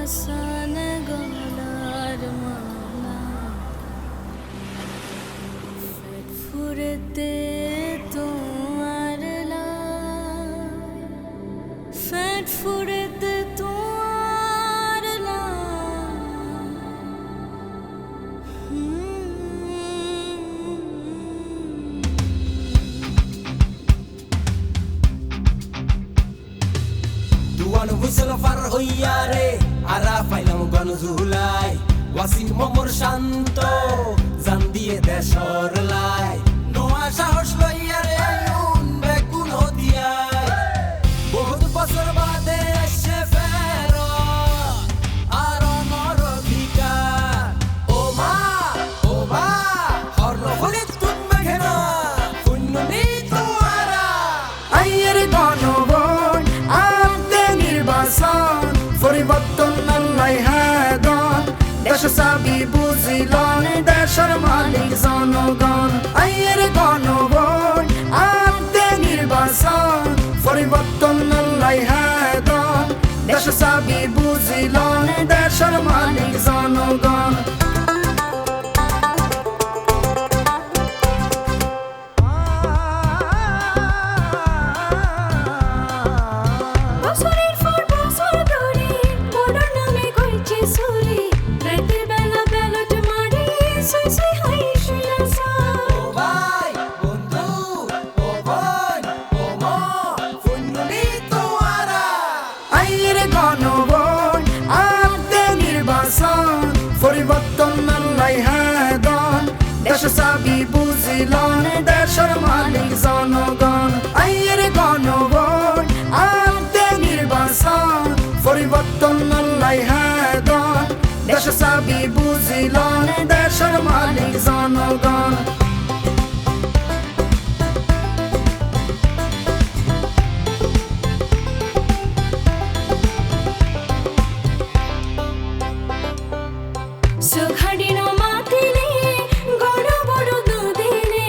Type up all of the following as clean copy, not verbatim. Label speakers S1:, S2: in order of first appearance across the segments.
S1: আসান গলার মালা পেট ফুরেতে তোমার পেট ফুরেতে তোমার
S2: দুয়ান হুইসেল ফার হইয়া রে আরা ফাইলাম গনজুলাই ওয়াসিম মোর শান্ত জান দিয়ে দেশর লাই নোয়া সাহস লইয়া রে আইন বেকুন হতিয়াই বহুত বছর বাদে এসে ফের আর আমার অধিকার ও মা হর্ণ হলিত তুমি ঘেনা পুণ্যনি তোমারা
S3: আইয়ের গণবন আনতে নির্বাচন পরিবর্তন আল্লাহ হাদন দেশ চাবি বুঝিলন দেশের মালিক জনগণ আইয়ের গণবন আনতে নির্বাচন পরিবর্তন আল্লাহ হাদন দেশ চাবি বুঝিলন দেশের মালিক জনগণ
S1: বছরের পর বছর ধরে মোড়র নামে কইছে সুরি রাতের বেলা ব্যালট মারি সুই সুই হাই শুইলাসা
S2: ও ভাই বন্ধু ও বোন ও মা পুণ্যনি তোমারা
S3: আইয়ের গণবন আনতে নির্বাচন পরিবর্তন আল্লাহ হাদন দেশ চাবি বুঝিলন দেশের মালিক জনগণ আইয়ের গণবন আনতে নির্বাচন পরিবর্তন আল্লাহ হাদন দেশ চাবি বুঝিলন দেশের মালিক জনগণ
S1: সুখাডিনো মাতিলে গণ বড় দুদিনে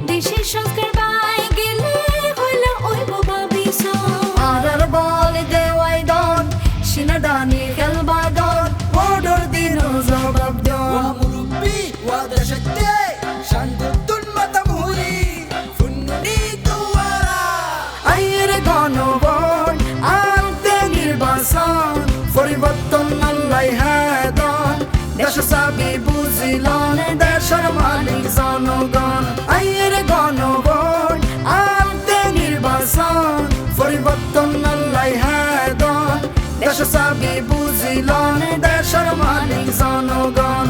S1: দেশের সংস্কার বাই গেলে হইলো ওই বাবা বিসো
S3: আরার বল দেওয়াই দন সিনাদানি খেলবা দন ওডর দিন জবাব দন
S2: ওয়া মুরব্বি ওয়া দেশতে শান্ততুন মাতামহুরি পুণ্যনি তোমারা
S3: আইয়ের গণবন আনতে নির্বাচন পরিবর্তন আল্লাহ হাদন দেশ চাবি বুঝিলন দেশের মালিক জনগণ আইয়ের গণবন আনতে নির্বাচন পরিবর্তন আল্লাহ হাদন দেশ চাবি বুঝিলন দেশের মালিক জনগণ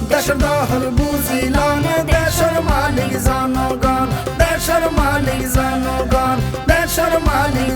S3: দেশের দহল বুঝিলন দেশের মালিক জনগণ দেশের মালিক জনগণ দেশের মালিক